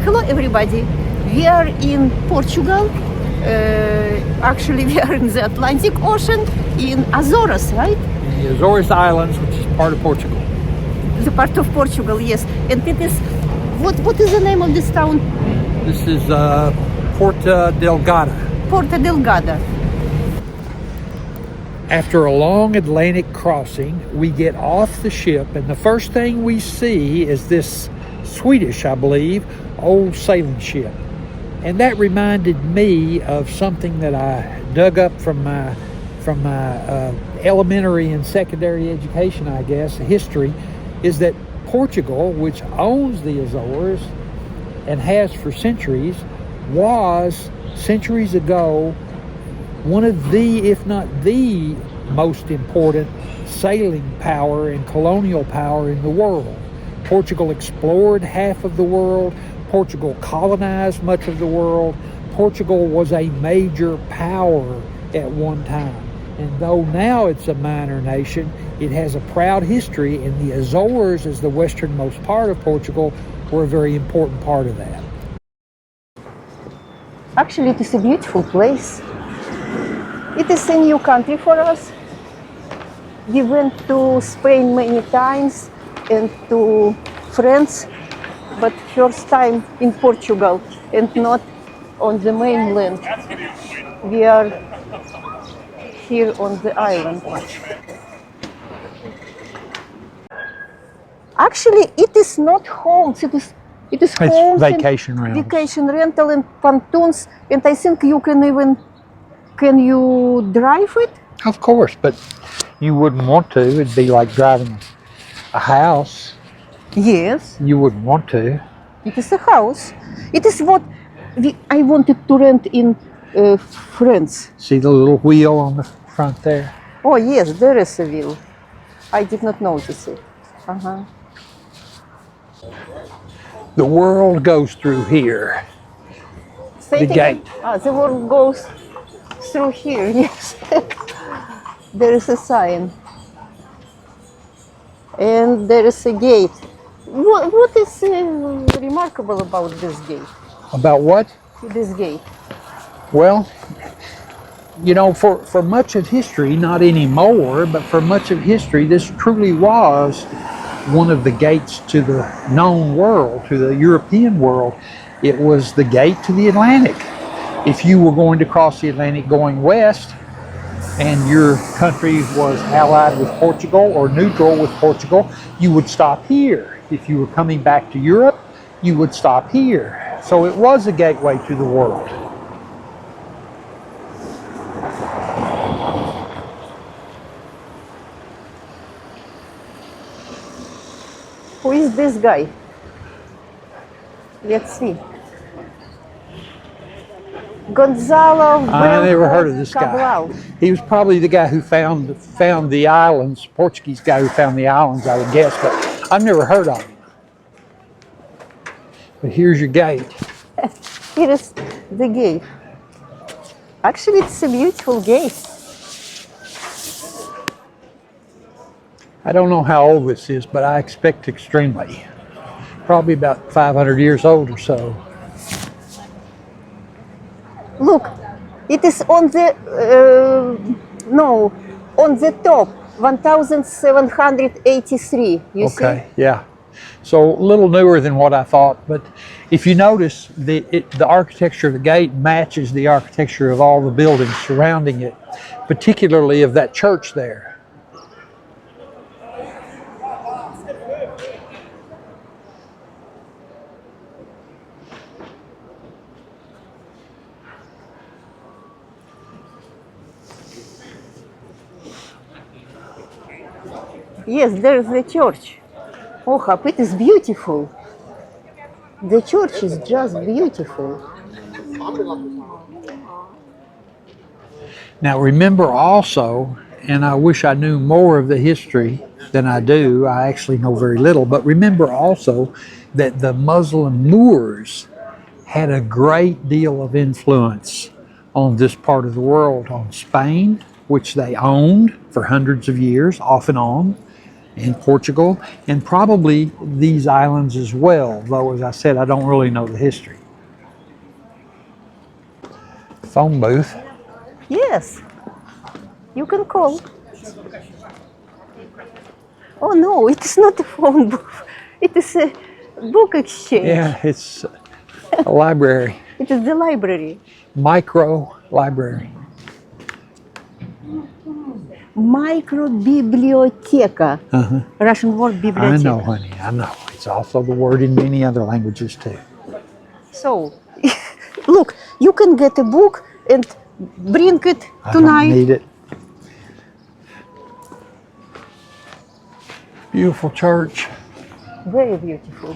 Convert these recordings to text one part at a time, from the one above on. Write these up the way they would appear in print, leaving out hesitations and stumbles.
Hello everybody, we are in Portugal. Actually we are in the Atlantic Ocean in Azores, right? The Azores Islands, which is part of Portugal. The part of Portugal, yes. And it is, what is the name of this town? This is Ponta Delgada. Ponta Delgada. After a long Atlantic crossing, we get off the ship, and the first thing we see is this Swedish, I believe, old sailing ship. And that reminded me of something that I dug up from my elementary and secondary education, I guess, history, is that Portugal, which owns the Azores and has for centuries, was centuries ago one of the, if not the most important sailing power and colonial power in the world. Portugal explored half of the world. Portugal colonized much of the world. Portugal was a major power at one time. And though now it's a minor nation, it has a proud history, and the Azores, as the westernmost part of Portugal, were a very important part of that. Actually, it is a beautiful place. It is a new country for us. We went to Spain many times and to France, but first time in Portugal and not on the mainland. We are here on the island. Actually, it is not homes. It is homes, Vacation rentals. Vacation rental and pontoons, and I think you can even drive it? Of course, but you wouldn't want to. It'd be like driving a house. Yes. You wouldn't want to. It is a house. It is what I wanted to rent in France. See the little wheel on the front there? Oh yes, there is a wheel. I did not notice it. Uh-huh. The world goes through here. Say The it again. gate. The world goes through here, yes. There is a sign. And there is a gate. What is remarkable about this gate? About what? This gate. Well, you know, for much of history, not anymore, but for much of history, this truly was one of the gates to the known world, to the European world. It was the gate to the Atlantic. If you were going to cross the Atlantic going west, and your country was allied with Portugal or neutral with Portugal, you would stop here. If you were coming back to Europe, you would stop here. So it was a gateway to the world. Who is this guy? Let's see. Gonzalo. I never heard of this guy. Cabral. He was probably the guy who found the islands, Portuguese guy who found the islands, I would guess, but I've never heard of him. But here's your gate. Here is the gate. Actually, it's a beautiful gate. I don't know how old this is, but I expect extremely. Probably about 500 years old or so. Look, it is on the, on the top, 1783, you see? Okay, yeah. So a little newer than what I thought, but if you notice, the architecture of the gate matches the architecture of all the buildings surrounding it, particularly of that church there. Yes, there's the church. Oh, it is beautiful. The church is just beautiful. Now remember also, and I wish I knew more of the history than I do, I actually know very little, but remember also that the Muslim Moors had a great deal of influence on this part of the world, on Spain, which they owned for hundreds of years, off and on, in Portugal, and probably these islands as well, though as I said, I don't really know the history. Phone booth. Yes, you can call. Oh no, it is not a phone booth. It is a book exchange. Yeah, it's a library. It is the library. Micro library. Microbiblioteca. Russian word I biblioteka. know, honey, I know. It's also the word in many other languages too. So, look, you can get a book and bring it I tonight. don't need it. Beautiful church. Very beautiful.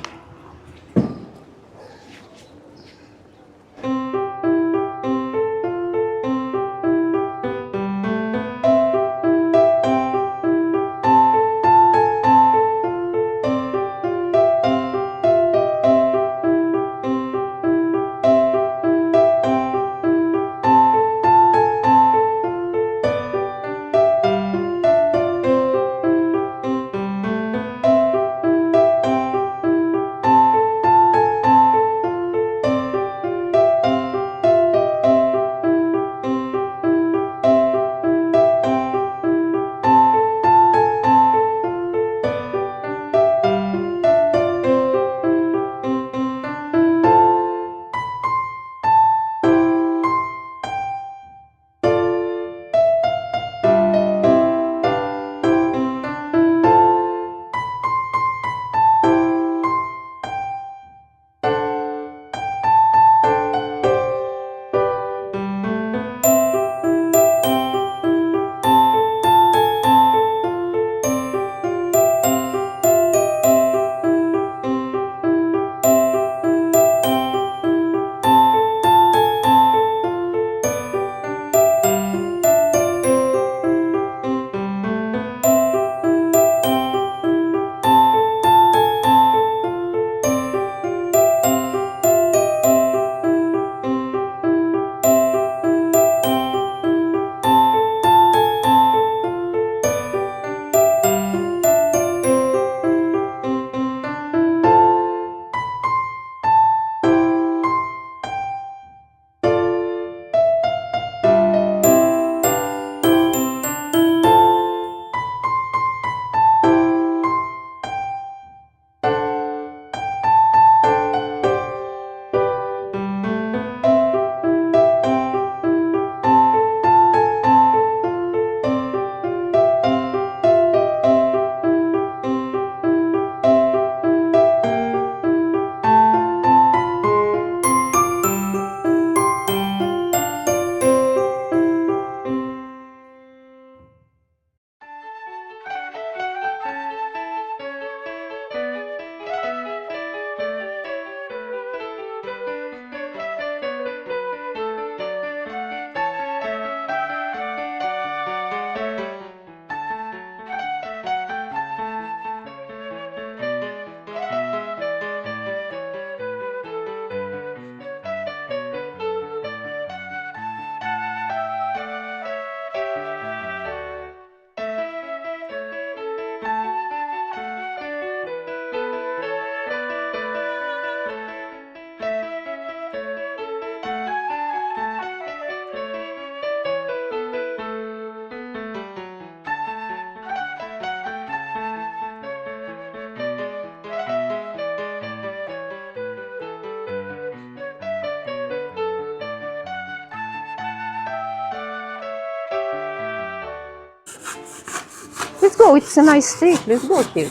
Let's go, it's a nice street, let's go here.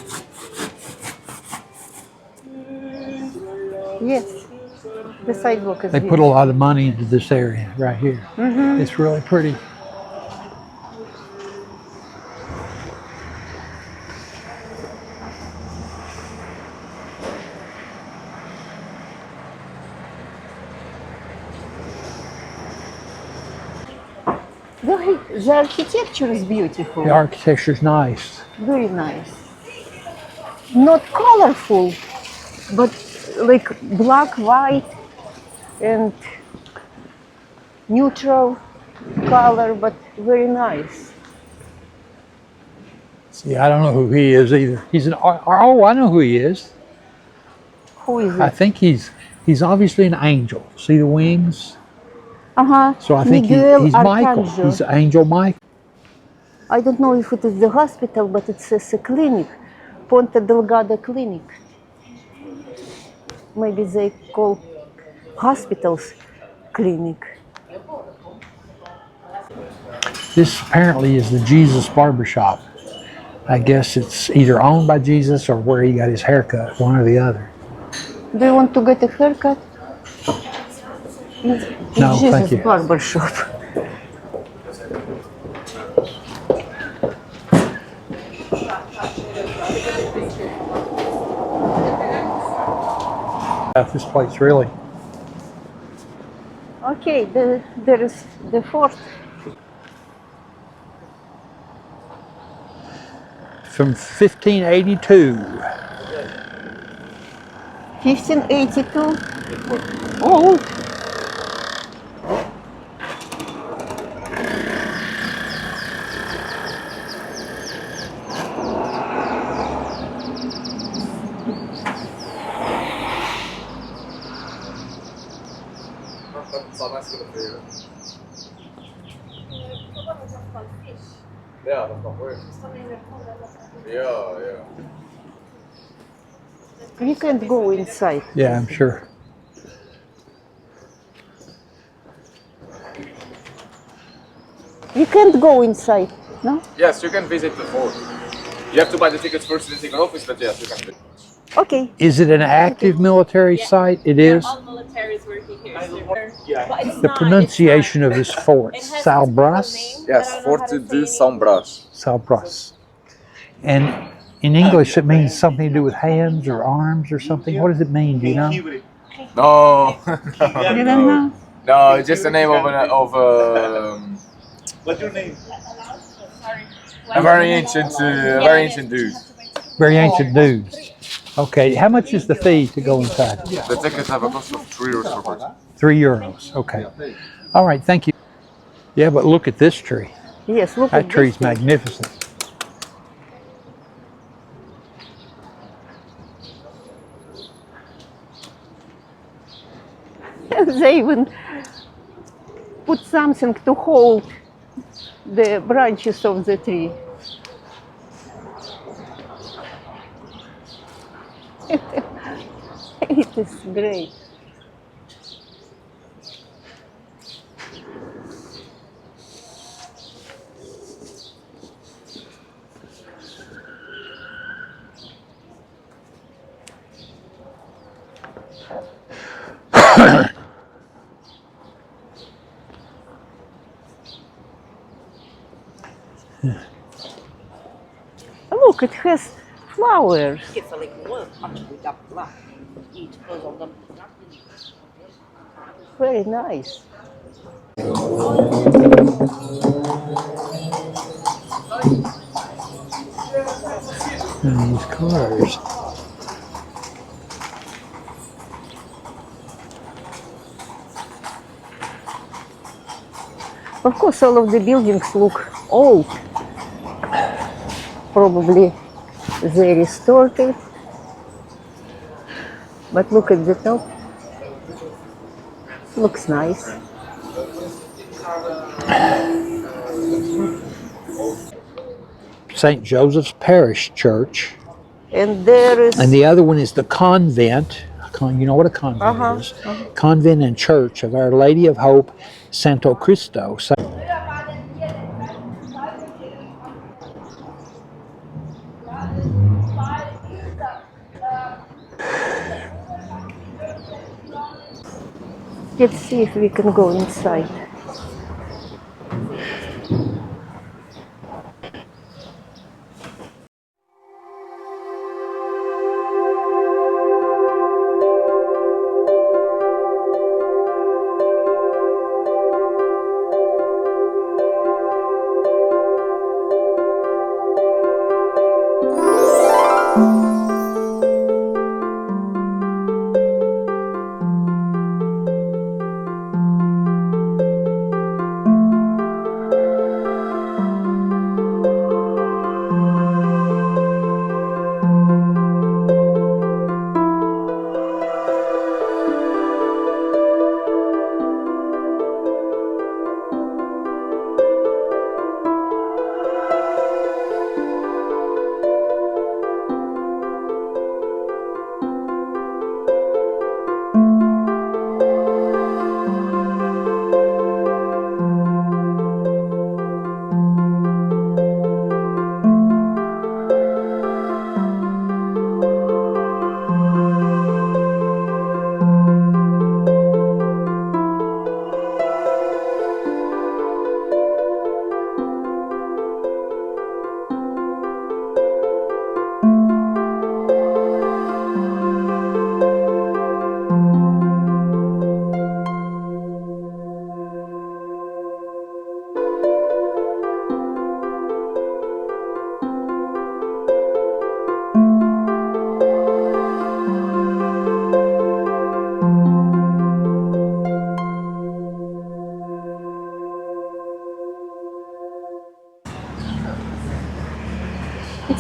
Yes, the sidewalk is They put a lot of money into this area right here. It's really pretty. The architecture is beautiful. The architecture's nice. Very nice. Not colorful, but like black, white, and neutral color, but very nice. See, I don't know who he is either. He's an oh, I know who he is. Who is I it? think he's obviously an angel. See the wings? Uh-huh. So I think Miguel he's Michael. Arcangelo. He's Angel Mike. I don't know if it is the hospital, but it says a clinic. Ponta Delgada clinic. Maybe they call hospitals clinic. This apparently is the Jesus barbershop. I guess it's either owned by Jesus or where he got his haircut, one or the other. Do you want to get a haircut? In No, Jesus thank you. barber shop. This place really. Okay, there is the fort. From 1582. 1582. Old. Ja, dat kan goed. Ja, ja. We can't go inside. Yeah, I'm sure. You can't go inside, no? Yes, you can visit the fort. You have to buy the tickets first in the ticket office, but yes, you can visit. Okay. Is it an active military site? It is. All military is working here. The pronunciation of this fort, Salbras. Yes, Forte de São Brás. Salbras. And in English, it means something to do with hands or arms or something. What does it mean? Do you know? No, You don't know? no, it's just the name of What's your name? a very ancient dude. Very ancient dudes. Okay, how much is the fee to go inside? The tickets have a cost of €3 per person. €3. Okay. All right, thank you. Yeah, but look at this tree. Yes, look That at tree's this. magnificent. They even put something to hold the branches of the tree. It is great. Look, it has flowers. Eu falei com ele, vamos cuidar por lá. E depois andamos lá. Very nice. And these cars. Of course, all of the buildings look old. Probably they restored it. But look at the top. Looks nice. St. Joseph's Parish Church. And there is And the other one is the convent. You know what a convent is? Convent and Church of Our Lady of Hope, Santo Cristo. So, let's see if we can go inside.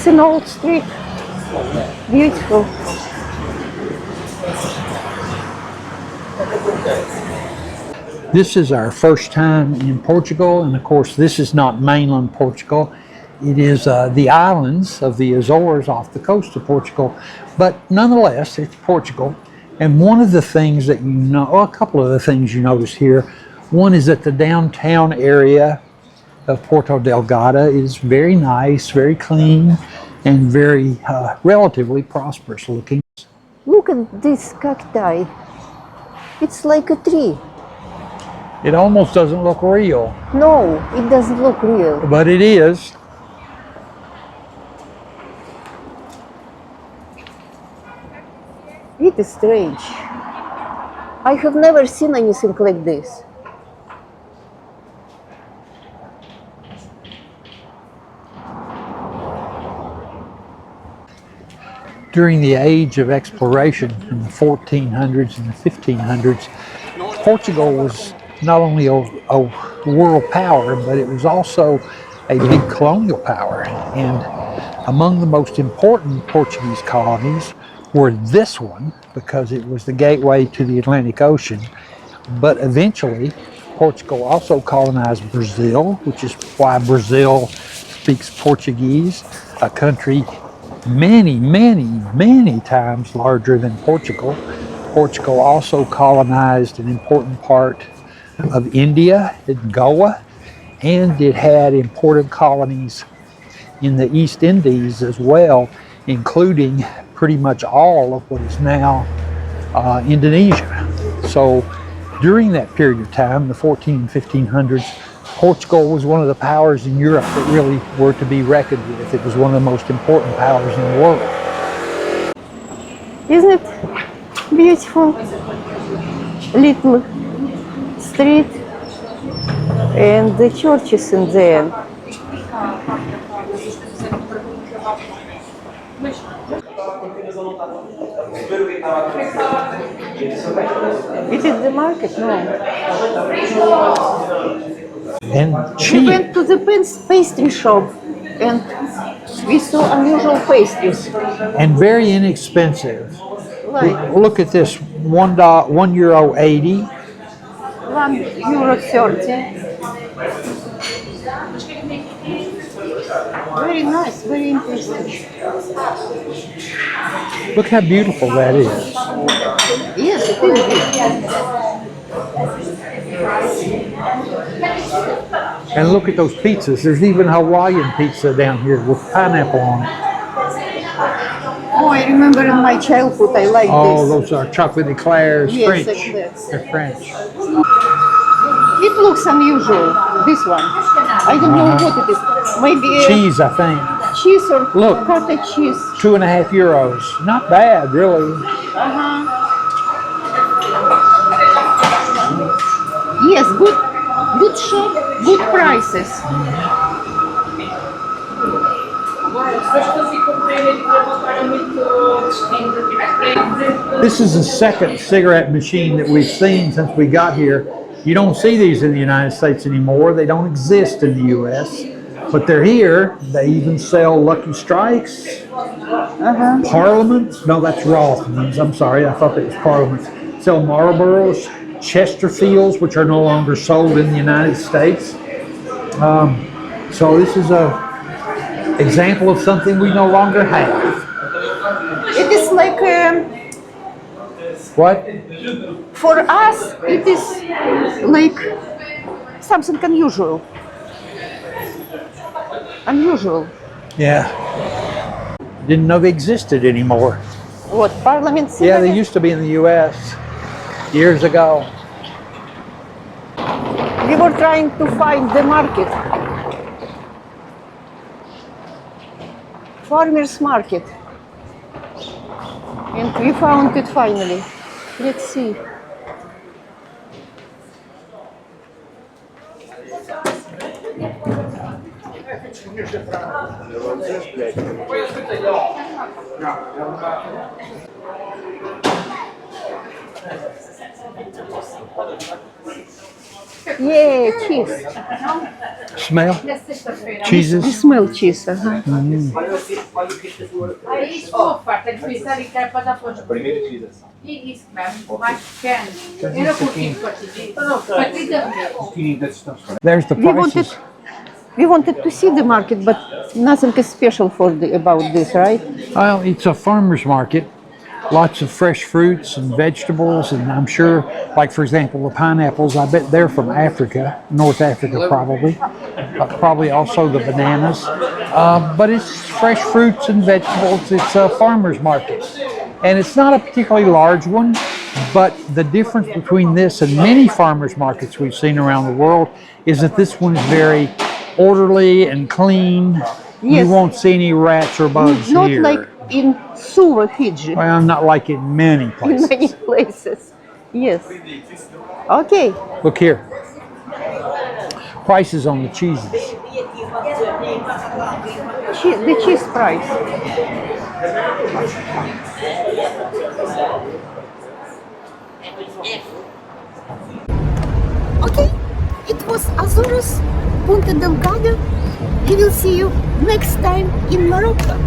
It's an old street. Beautiful. This is our first time in Portugal, and of course this is not mainland Portugal. It is the islands of the Azores off the coast of Portugal, but nonetheless it's Portugal. And one of the things that you know, a couple of the things you notice here, one is that the downtown area of Ponta Delgada is very nice, very clean, and very relatively prosperous looking. Look at this cacti. It's like a tree. It almost doesn't look real, No, it doesn't look real. but it is. It is strange. I have never seen anything like this. During the age of exploration in the 1400s and the 1500s, Portugal was not only a world power, but it was also a big colonial power. And among the most important Portuguese colonies were this one, because it was the gateway to the Atlantic Ocean. But eventually, Portugal also colonized Brazil, which is why Brazil speaks Portuguese, a country many, many, many times larger than Portugal. Portugal also colonized an important part of India and Goa, and it had important colonies in the East Indies as well, including pretty much all of what is now Indonesia. So during that period of time, the 14 and 1500s, Portugal was one of the powers in Europe that really were to be reckoned with. It was one of the most important powers in the world. Isn't it beautiful? Little street and the churches in there. It is the market, no? And We cheap. went to the pastry shop and we saw unusual pastries. And very inexpensive. Like Look at this, €1.80. €1.30. Very nice, very interesting. Look how beautiful that is. Yes, it is. And look at those pizzas. There's even Hawaiian pizza down here with pineapple on it. Oh, I remember in my childhood I liked Oh, this. those are chocolate eclairs, Yes, French. exactly. They're French. It looks unusual, this one. I don't know what it is. Maybe Cheese, I think. cheese or Look. cottage cheese. €2.50. Not bad, really. Yes, good shop, good prices. This is the second cigarette machine that we've seen since we got here. You don't see these in the United States anymore. They don't exist in the U.S., but they're here. They even sell Lucky Strikes, Parliament. No, that's Rothmans. I'm sorry, I thought that was Parliament. Sell Marlboros, Chesterfields, which are no longer sold in the United States. So this is a example of something we no longer have. It is like, What? for us, it is like something unusual. Unusual. Yeah. Didn't know they existed anymore. What, Parliament Yeah, cigarette? they used to be in the U.S. years ago. We were trying to find the market. Farmers market. And we found it finally. Let's see. Yeah, cheese. Smell? We Cheeses? smell cheese. Aí isso for farta de pensar e quer para dar para os Primeira utilização. e isso mesmo, mais pequeno. Eu não consigo partir. There's the prices. We wanted to see the market, but nothing is special about this, right? Well, it's a farmer's market. Lots of fresh fruits and vegetables, and I'm sure, like for example, the pineapples, I bet they're from Africa, North Africa probably. Probably also the bananas. But it's fresh fruits and vegetables. It's a farmer's market. And it's not a particularly large one, but the difference between this and many farmers markets we've seen around the world is that this one is very orderly and clean. Yes. You won't see any rats or bugs Not here. like in Sura, Fiji, Well, not like in many in places. many places. Yes. Okay. Look here. Prices on the cheeses. The cheese price. Okay, it was Azores, Ponta Delgada. We will see you next time in Morocco.